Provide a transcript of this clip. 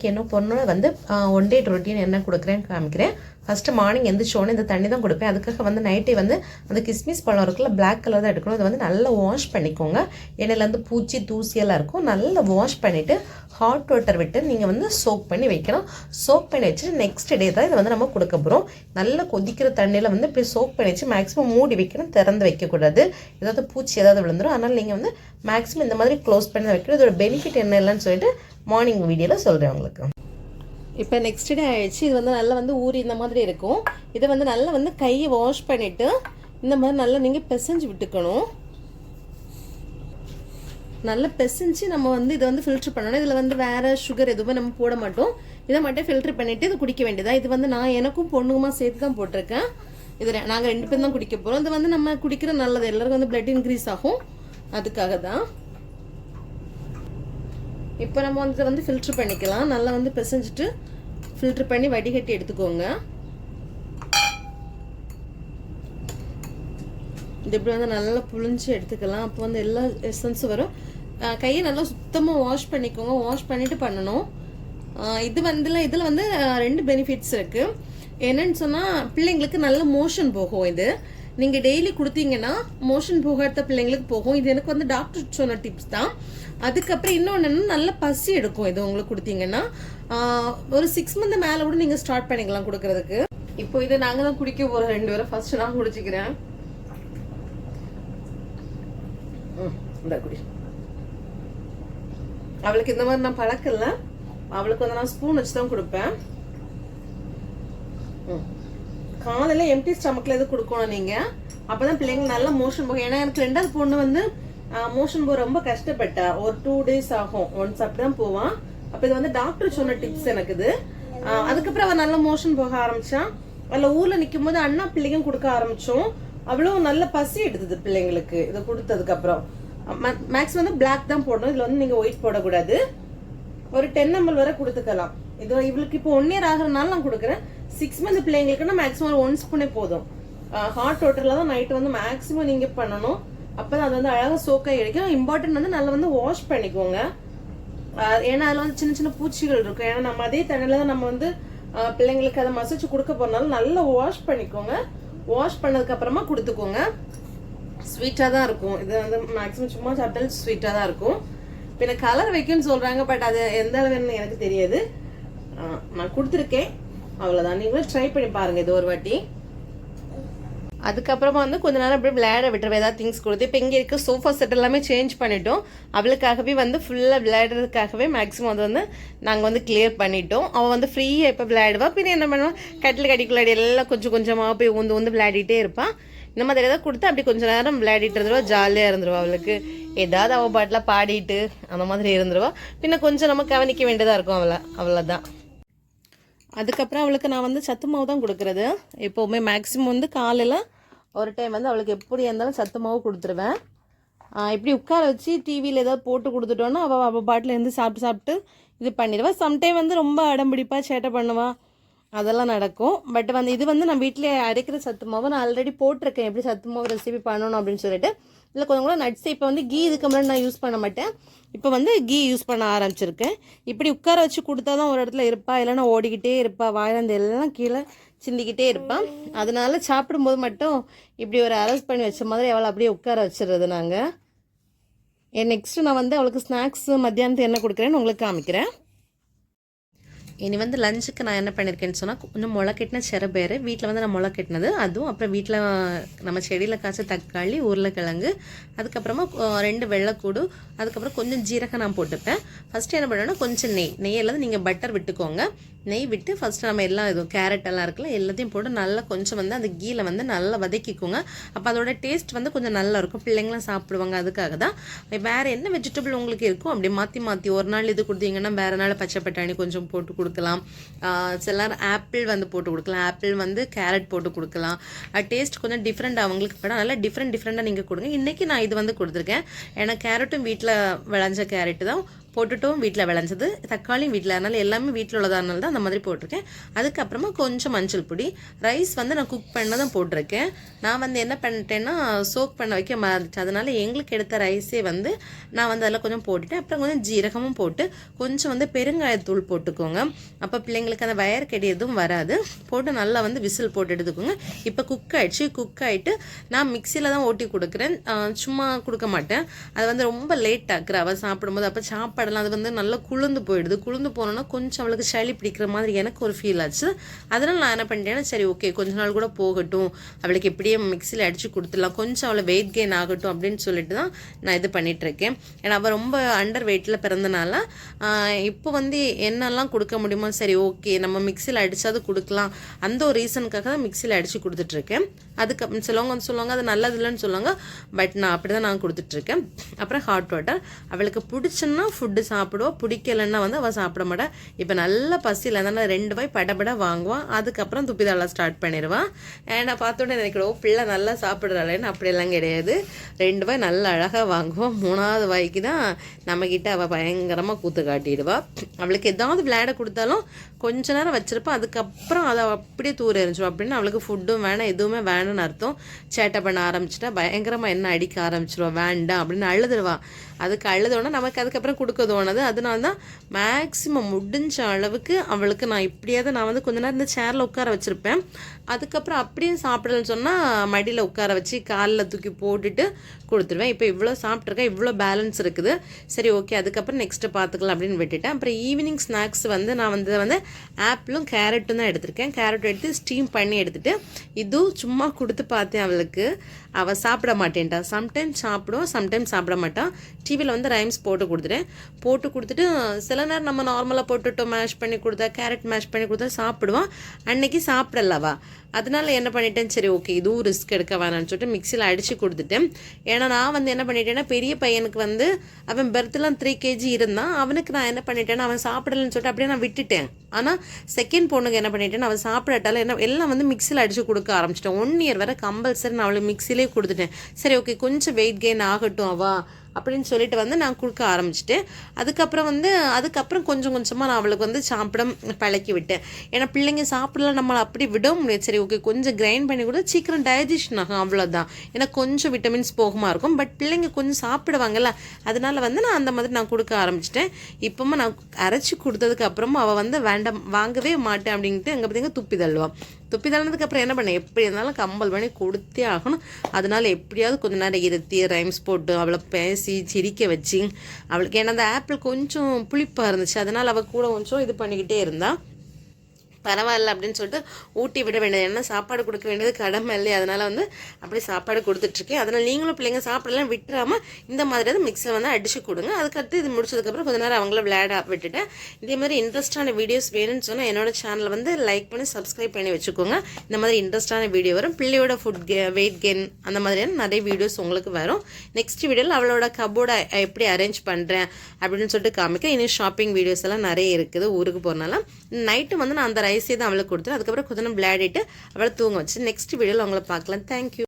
இன்றைக்கி என்ன பொண்ணு வந்து ஒன் டே ரொட்டீன் என்ன கொடுக்குறேன்னு காமிக்கிறேன். ஃபஸ்ட்டு மார்னிங் எந்திரிச்சோன்னே இந்த தண்ணி தான் கொடுப்பேன். அதுக்காக வந்து நைட்டே வந்து அந்த கிஸ்மிஸ் பழம் இருக்குல்ல, பிளாக் கலர் தான் எடுக்கணும். இதை வந்து நல்லா வாஷ் பண்ணிக்கோங்க. எண்ணெயிலேருந்து பூச்சி தூசியெல்லாம் இருக்கும். நல்லா வாஷ் பண்ணிவிட்டு ஹாட் வாட்டர் விட்டு நீங்கள் வந்து சோக் பண்ணி வைக்கணும். சோக் பண்ணி வச்சுட்டு நெக்ஸ்ட் டே தான் இதை வந்து நம்ம கொடுக்க போகிறோம். நல்லா கொதிக்கிற தண்ணியில் வந்து இப்படி சோக் பண்ணி வச்சு மேக்ஸிமம் மூடி வைக்கணும், திறந்து வைக்கக்கூடாது. ஏதாவது பூச்சி ஏதாவது விழுந்துடும். அதனால் நீங்கள் வந்து மேக்ஸிமம் இந்த மாதிரி க்ளோஸ் பண்ணி வைக்கணும். இதோட பெனிஃபிட் என்ன இல்லைன்னு சொல்லிட்டு மார்னிங் வீடியோவில் சொல்கிறேன் உங்களுக்கு. இப்போ நெக்ஸ்ட் டே ஆகிடுச்சு. இது வந்து நல்லா வந்து ஊறி இந்த மாதிரி இருக்கும். இதை வந்து நல்லா வந்து கையை வாஷ் பண்ணிவிட்டு இந்த மாதிரி நல்லா நீங்கள் பிசைஞ்சு விட்டுக்கணும். நல்லா பிசைஞ்சு நம்ம வந்து இதை வந்து ஃபில்ட்ரு பண்ணணும். இதில் வந்து வேறு சுகர் எதுவுமே நம்ம போட மாட்டோம். இதை மட்டும் ஃபில்ட்ரு பண்ணிவிட்டு இது குடிக்க வேண்டியதா. இது வந்து நான் எனக்கும் பொண்ணுக்குமா சேர்த்து தான் போட்டிருக்கேன். இது நாங்கள் 2 பேரும் தான் குடிக்க போகிறோம். இது வந்து நம்ம குடிக்கிற நல்லது, எல்லாருக்கும் வந்து பிளட் இன்க்ரீஸ் ஆகும், அதுக்காக தான். இப்போ நம்ம வந்து ஃபில்ட்ரு பண்ணிக்கலாம். நல்லா வந்து பிசைஞ்சிட்டு ஃபில்ட்ரு பண்ணி வடிகட்டி எடுத்துக்கோங்க. இது இப்படி வந்து நல்லா புழிஞ்சு எடுத்துக்கலாம். அப்போ வந்து எல்லா எசன்ஸும் வரும். கையை நல்லா சுத்தமாக வாஷ் பண்ணிக்கோங்க. வாஷ் பண்ணிவிட்டு பண்ணணும். இது வந்து இதில் வந்து 2 பெனிஃபிட்ஸ் இருக்குது. என்னன்னு சொன்னால் பிள்ளைங்களுக்கு நல்ல மோஷன் போகும். இது நீங்கள் டெய்லி கொடுத்தீங்கன்னா மோஷன் போகாத பிள்ளைங்களுக்கு போகும். இது எனக்கு வந்து டாக்டர் சொன்ன டிப்ஸ் தான். அதுக்கப்புறம் இன்னொன்று நல்ல பசி எடுக்கும். இது உங்களுக்கு கொடுத்தீங்கன்னா ஒரு 6 மந்த் மேலே கூட நீங்கள் ஸ்டார்ட் பண்ணிக்கலாம் கொடுக்கறதுக்கு. இப்போ இதை நாங்கள் தான் குடிக்க போகிறோம் 2 பேரும். ஃபர்ஸ்ட் நான் குடிச்சிக்கிறேன். இந்த குடி. அவளுக்கு இந்த மாதிரி நான் பழக்கல. அவளுக்கு வந்து நான் ஸ்பூன் வச்சு தான் கொடுப்பேன். காலையில் எம்டி ஸ்டமக்கில் எது கொடுக்கணும் நீங்கள், அப்போ தான் பிள்ளைங்களுக்கு நல்ல மோஷன் போகும். ஏன்னா எனக்கு 2வது பொண்ணு வந்து மோஷன் போக ரொம்ப கஷ்டப்பட்டா. ஒரு 2 days ஆகும், ஒன்ஸ் அப்படி தான் போவான். அப்போ இது வந்து டாக்டர் சொன்ன டிப்ஸ் எனக்கு இது. அதுக்கப்புறம் அவள் நல்ல மோஷன் போக ஆரம்பிச்சான். அதில் ஊரில் நிற்கும் போது அண்ணா பிள்ளைங்க கொடுக்க ஆரம்பித்தோம். அவ்வளோ நல்ல பசி எடுத்தது பிள்ளைங்களுக்கு. இதை கொடுத்ததுக்கப்புறம் மேக்ஸிமம் வந்து பிளாக் தான் போடணும். இதில் வந்து நீங்கள் ஒயிட் போடக்கூடாது. ஒரு 10 ml வரை கொடுத்துக்கலாம். இது இவளுக்கு இப்போ 1 year ஆகிறதுனால நான் கொடுக்குறேன். 6 month பிள்ளைங்களுக்குன்னா மேக்ஸிமம் 1 ஸ்பூனே போதும். ஹாட் வாட்டரில் தான் நைட்டு வந்து மேக்ஸிமம் நீங்கள் பண்ணணும். அப்போ தான் அது வந்து அழகாக சோக்காக கிடைக்கும். இம்பார்ட்டன்ட் வந்து நல்லா வந்து வாஷ் பண்ணிக்கோங்க. ஏன்னா அதில் வந்து சின்ன சின்ன பூச்சிகள் இருக்கும். ஏன்னா நம்ம அதே தண்ணியில் தான் நம்ம வந்து பிள்ளைங்களுக்கு அதை மசிச்சு கொடுக்க போறதுனால நல்லா வாஷ் பண்ணிக்கோங்க. வாஷ் பண்ணதுக்கப்புறமா கொடுத்துக்கோங்க. ஸ்வீட்டாக தான் இருக்கும். இது வந்து மேக்ஸிமம் சும்மா சட்டல் ஸ்வீட்டாக தான் இருக்கும். பின்ன கலர் வைக்கும்னு சொல்கிறாங்க, பட் அது எந்த அளவுன்னு எனக்கு தெரியாது. நான் கொடுத்துருக்கேன், அவ்வளோதான். நீங்களும் ட்ரை பண்ணி பாருங்கள் இது ஒரு வாட்டி. அதுக்கப்புறமா வந்து கொஞ்ச நேரம் அப்படியே விளையாட விட்டுருவேன். ஏதாவது திங்ஸ் கொடுத்து. இப்போ இங்கே இருக்க சோஃபா செட் எல்லாமே சேஞ்ச் பண்ணிட்டோம். அவளுக்காகவே வந்து ஃபுல்லாக விளையாடுறதுக்காகவே மேக்ஸிமம் அது வந்து நாங்கள் வந்து கிளியர் பண்ணிட்டோம். அவள் வந்து ஃப்ரீயாக இப்போ விளையாடுவா. பின்ன என்ன பண்ணுவோம், கட்டில் கடிக்குள்ளாடி எல்லாம் கொஞ்சம் கொஞ்சமாக போய் வந்து விளையாடிட்டே இருப்பான். இந்த மாதிரி ஏதாவது கொடுத்து அப்படி கொஞ்சம் நேரம் விளையாடிட்டு இருந்துருவா. ஜாலியாக இருந்துருவா. அவளுக்கு ஏதாவது அவள் பாட்டில் பாடிட்டு அந்த மாதிரி இருந்துருவா. பின்ன கொஞ்சம் நம்ம கவனிக்க வேண்டியதாக இருக்கும் அவளை. அவ்வளோதான். அதுக்கப்புறம் அவளுக்கு நான் வந்து சத்து மாவு தான் கொடுக்குறது. எப்போவுமே மேக்ஸிமம் வந்து காலையில் ஒரு டைம் வந்து அவளுக்கு எப்படி இருந்தாலும் சத்து மாவு கொடுத்துருவேன். இப்படி உட்கார வச்சு டிவியில் ஏதாவது போட்டு கொடுத்துட்டோன்னா அவள் பாட்டில் இருந்து சாப்பிட்டு இது பண்ணிடுவாள். சம்டைம் வந்து ரொம்ப அடம்பிடிப்பா, சேட்டை பண்ணுவாள், அதெல்லாம் நடக்கும். பட் வந்து இது வந்து நான் வீட்டிலே அரைக்கிற சத்து மாவு நான் ஆல்ரெடி போட்டிருக்கேன். எப்படி சத்து மாவு ரெசிபி பண்ணணும் அப்படின்னு சொல்லிட்டு. இல்லை கொஞ்சம் கூட நட்ஸ். இப்போ வந்து கீ இதுக்கு முன்னாடி நான் யூஸ் பண்ண மாட்டேன். இப்போ வந்து கீ யூஸ் பண்ண ஆரம்பிச்சிருக்கேன். இப்படி உட்கார வச்சு கொடுத்தா தான் ஒரு இடத்துல இருப்பா, இல்லைன்னா ஓடிக்கிட்டே இருப்பா, வாயிலிருந்து எல்லாம் கீழே சிந்திக்கிட்டே இருப்பான். அதனால சாப்பிடும்போது மட்டும் இப்படி ஒரு அரெஸ்ட் பண்ணி வச்ச மாதிரி அவளை அப்படியே உட்கார வச்சிடுறது நாங்கள். நெக்ஸ்ட்டு நான் வந்து அவளுக்கு ஸ்நாக்ஸு மத்தியானத்து என்ன கொடுக்குறேன்னு உங்களுக்கு காமிக்கிறேன். இனி வந்து லஞ்சுக்கு நான் என்ன பண்ணியிருக்கேன்னு சொன்னால், கொஞ்சம் முளை கட்டின சிறபேர் வீட்டில் வந்து நான் முளை கட்டினது, அதுவும் அப்புறம் வீட்டில் நம்ம செடியில் காய்ச்ச தக்காளி, உருளைக்கிழங்கு, அதுக்கப்புறமா 2 வெள்ளைக்கூடு, அதுக்கப்புறம் கொஞ்சம் ஜீரகம் நான் போட்டுப்பேன். ஃபஸ்ட்டு என்ன பண்ணணும்னா கொஞ்சம் நெய் எல்லாம் நீங்கள் பட்டர் விட்டுக்கோங்க. நெய் விட்டு ஃபஸ்ட்டு நம்ம எல்லாம் இதுவும் கேரட் எல்லாம் இருக்குல்ல எல்லாத்தையும் போட்டு நல்லா கொஞ்சம் வந்து அந்த கீழே வந்து நல்லா வதக்கிக்கோங்க. அப்போ அதோட டேஸ்ட் வந்து கொஞ்சம் நல்லா இருக்கும். பிள்ளைங்களாம் சாப்பிடுவாங்க. அதுக்காக தான். வேறு என்ன வெஜிடபிள் உங்களுக்கு இருக்கும் அப்படி மாற்றி ஒரு நாள் இது கொடுத்தீங்கன்னா வேறு நாள் பச்சை பட்டாணி கொஞ்சம் போட்டு கொடுக்கலாம். சிலர் ஆப்பிள் வந்து போட்டு கொடுக்கலாம். ஆப்பிள் வந்து கேரட் போட்டு கொடுக்கலாம். டேஸ்ட் கொஞ்சம் டிஃப்ரெண்ட் அவங்களுக்கு படம். நல்லா டிஃப்ரெண்ட்டாக நீங்கள் கொடுங்க. இன்றைக்கி நான் இது வந்து கொடுத்துருக்கேன். ஏன்னா கேரட்டும் வீட்டில் விளைஞ்ச கேரட்டு தான். போட்டுட்டும் வீட்டில் விளைஞ்சது, தக்காளியும் வீட்டில், அதனால எல்லாமே வீட்டில் உள்ளதானால தான் அந்த மாதிரி போட்டிருக்கேன். அதுக்கப்புறமா கொஞ்சம் மஞ்சள் பொடி. ரைஸ் வந்து நான் குக் பண்ண தான் போட்டிருக்கேன். நான் வந்து என்ன பண்ணிட்டேன்னா சோக் பண்ண வைக்க மறந்துச்சு. அதனால எங்களுக்கு எடுத்த ரைஸே வந்து நான் வந்து அதில் கொஞ்சம் போட்டுட்டேன். அப்புறம் கொஞ்சம் ஜீரகமும் போட்டு கொஞ்சம் வந்து பெருங்காயத்தூள் போட்டுக்கோங்க. அப்போ பிள்ளைங்களுக்கு அந்த வயற்கடி எதுவும் வராது. போட்டு நல்லா வந்து விசில் போட்டு எடுத்துக்கோங்க. இப்போ குக் ஆகிடுச்சு. குக் ஆகிட்டு நான் மிக்சியில் தான் ஓட்டி கொடுக்குறேன், சும்மா கொடுக்க மாட்டேன். அது வந்து ரொம்ப லேட் ஆக்குற அவள் சாப்பிடும்போது. அப்போ சாப்பாடெல்லாம் அது வந்து நல்லா குளிர்ந்து போயிடுது. குளிர்ந்து போனோன்னா கொஞ்சம் அவளுக்கு சளி பிடிக்கிற மாதிரி எனக்கு ஒரு ஃபீல் ஆச்சு. அதனால் நான் என்ன பண்ணிட்டேன்னா சரி ஓகே கொஞ்ச நாள் கூட போகட்டும், அவளுக்கு எப்படியே மிக்சியில் அடித்து கொடுத்துடலாம், கொஞ்சம் அவளை வெயிட் கெயின் ஆகட்டும் அப்படின்னு சொல்லிட்டு தான் நான் இது பண்ணிகிட்ருக்கேன். ஏன்னா அவள் ரொம்ப அண்டர் வெயிட்டில் பிறந்தனால இப்போ வந்து என்னெல்லாம் கொடுக்க முடியுமோ சரி ஓகே நம்ம மிக்சியில் அடித்தாது கொடுக்கலாம், அந்த ஒரு ரீசனுக்காக தான் மிக்சியில் அடித்து கொடுத்துட்ருக்கேன். அதுக்கு சிலவங்க வந்து சொல்லுவாங்க அது நல்லது இல்லைன்னு சொல்லுவாங்க, பட் நான் அப்படி தான் நான் கொடுத்துட்ருக்கேன். அப்புறம் ஹாட் வாட்டர். அவளுக்கு பிடிச்சுன்னா ஃபுட்டு சாப்பிடுவோம், பிடிக்கலன்னா வந்து அவள் சாப்பிட மாட்டா. இப்போ நல்ல பசியில் அதனால் 2 வாய் படபட வாங்குவான். அதுக்கப்புறம் துப்பிதால ஸ்டார்ட் பண்ணிடுவான். ஏன்னா பார்த்தோன்னே நினைக்கிறோம் பிள்ளை நல்லா சாப்பிட்றாளேன்னு, அப்படியெல்லாம் கிடையாது. 2 வாய் நல்லா அழகாக வாங்குவான். 3வது வாய்க்கு தான் நம்மக்கிட்ட அவள் பயங்கரமாக கூத்து காட்டிடுவா. அவளுக்கு ஏதாவது விளையாட கொடுத்தாலும் கொஞ்ச நேரம் வச்சிருப்பா, அதுக்கப்புறம் அதை அப்படியே தூர எறிஞ்சிடும். அப்படின்னு அவளுக்கு ஃபுட்டும் வேணாம் எதுவுமே வேணும்னு அர்த்தம். சேட்டை பண்ண ஆரம்பிச்சிட்டா பயங்கரமாக என்ன அடிக்க ஆரம்பிச்சிருவா, வேண்டாம் அப்படின்னு அழுதுருவா. அதுக்கு அழுதோன்னா நமக்கு அதுக்கப்புறம் கொடுக்க தோணுது. அதனால தான் மேக்ஸிமம் முடிஞ்ச அளவுக்கு அவளுக்கு நான் இப்படியாவது நான் வந்து கொஞ்ச நேரம் இந்த சேரில் உட்கார வச்சுருப்பேன். அதுக்கப்புறம் அப்படியே சாப்பிடலன்னு சொன்னால் மடியில் உட்கார வச்சு காலில் தூக்கி போட்டுட்டு கொடுத்துருவேன். இப்போ இவ்வளோ சாப்பிட்ருக்கேன், இவ்வளோ பேலன்ஸ் இருக்குது, சரி ஓகே அதுக்கப்புறம் நெக்ஸ்ட்டு பார்த்துக்கலாம் அப்படின்னு விட்டுட்டேன். அப்புறம் ஈவினிங் ஸ்நாக்ஸ் வந்து நான் வந்து ஆப்பிளும் கேரட்டும் தான் எடுத்திருக்கேன். கேரட் எடுத்து ஸ்டீம் பண்ணி எடுத்துகிட்டு இதுவும் சும்மா கொடுத்து பார்த்தேன். அவளுக்கு அவள் சாப்பிட மாட்டேன்ட்டா. சம்டைம்ஸ் சாப்பிடுவோம், சம்டைம்ஸ் சாப்பிட மாட்டான். டிவியில் வந்து ரைம்ஸ் போட்டு கொடுத்துட்டு சில நேரம் நம்ம நார்மலாக போட்டுட்டோம் மேஷ் பண்ணி கொடுத்தா, கேரட் மேஷ் பண்ணி கொடுத்தா சாப்பிடுவான். அன்னைக்கு சாப்பிடலவா. அதனால என்ன பண்ணிட்டேன் சரி ஓகே இதுவும் ரிஸ்க் எடுக்க வேணான்னு சொல்லிட்டு மிக்சியில் அடித்து கொடுத்துட்டேன். ஏன்னா நான் வந்து என்ன பண்ணிட்டேன்னா பெரிய பையனுக்கு வந்து அவன் பெர்த்லாம் 3 kg இருந்தான். அவனுக்கு நான் என்ன பண்ணிட்டேன்னா அவன் சாப்பிடலன்னு சொல்லிட்டு அப்படியே நான் விட்டுட்டேன். ஆனால் செகண்ட் பொண்ணுக்கு என்ன பண்ணிட்டேன்னு அவள் சாப்பிடட்டால என்ன எல்லாம் வந்து மிக்சியில் அடித்து கொடுக்க ஆரம்பிச்சிட்டேன். 1 year வரை கம்பல்சரி நான் அவளுக்கு மிக்சிலே கொடுத்துட்டேன். சரி ஓகே கொஞ்சம் வெயிட் கெயின் ஆகட்டும் அவா அப்படின்னு சொல்லிட்டு வந்து நான் கொடுக்க ஆரம்பிச்சிட்டேன். அதுக்கப்புறம் கொஞ்சம் கொஞ்சமாக நான் அவளுக்கு வந்து சாப்பிட பழக்கி விட்டேன். ஏன்னா பிள்ளைங்க சாப்பிடலாம் நம்மளை அப்படி விட முடியாது. சரி ஓகே கொஞ்சம் கிரைண்ட் பண்ணி கூட சீக்கிரம் டைஜஷன் ஆகும், அவ்வளோதான். ஏன்னா கொஞ்சம் விட்டமின்ஸ் போகுமா இருக்கும், பட் பிள்ளைங்க கொஞ்சம் சாப்பிடுவாங்கல்ல, அதனால வந்து நான் அந்த மாதிரி நான் கொடுக்க ஆரம்பிச்சிட்டேன். இப்போமா நான் அரைச்சி கொடுத்ததுக்கு அப்புறமா அவள் வந்து வேண்டாம் வாங்கவே மாட்டேன் அப்படின்ட்டு எங்கே பார்த்தீங்க துப்பி தள்ளினதுக்கப்புறம் என்ன பண்ணேன், எப்படி இருந்தாலும் கம்பல் பண்ணி கொடுத்தே ஆகணும். அதனால எப்படியாவது கொஞ்சம் நேரம் இருத்தி ரைம்ஸ் போட்டு அவளை பேசி சிரிக்க வச்சு அவளுக்கு ஏன்னா அந்த ஆப்பிள் கொஞ்சம் புளிப்பாக இருந்துச்சு, அதனால் அவள் கூட கொஞ்சம் இது பண்ணிக்கிட்டே இருந்தா. பரவாயில்ல அப்படின்னு சொல்லிட்டு ஊட்டி விட வேண்டியது, ஏன்னா சாப்பாடு கொடுக்க வேண்டியது கடமை இல்லையா. அதனால் வந்து அப்படி சாப்பாடு கொடுத்துட்ருக்கேன். அதனால் நீங்களும் பிள்ளைங்க சாப்பிடலாம் விட்டுறாமல் இந்த மாதிரி மிக்ஸில் வந்து அடித்து கொடுங்க. அதுக்கடுத்து இது முடிச்சதுக்கப்புறம் கொஞ்ச நேரம் அவங்கள விளையாட விட்டுட்டேன். இதே மாதிரி இன்ட்ரெஸ்டான வீடியோஸ் வேணும்னு சொன்னால் என்னோட சேனலை வந்து லைக் பண்ணி சப்ஸ்கிரைப் பண்ணி வச்சுக்கோங்க. இந்த மாதிரி இன்ட்ரெஸ்டான வீடியோ வரும். பிள்ளையோட வெயிட் கெயின் அந்த மாதிரியான நிறைய வீடியோஸ் உங்களுக்கு வரும். நெக்ஸ்ட் வீடியோவில் அவளோட கபோர்டை எப்படி அரேஞ்ச் பண்ணுறேன் அப்படின்னு சொல்லிட்டு காமிக்க. இன்னும் ஷாப்பிங் வீடியோஸ் எல்லாம் நிறைய இருக்குது ஊருக்கு போகிறனால. நைட்டு வந்து நான் அந்த ரைஸே தான் அவளுக்கு கொடுத்துரு. அதுக்கப்புறம் கொஞ்சம் விளையாடிட்டு அவளை தூங்க வச்சு நெக்ஸ்ட் வீடியோவில் அவங்கள பார்க்கலாம். தேங்க்யூ.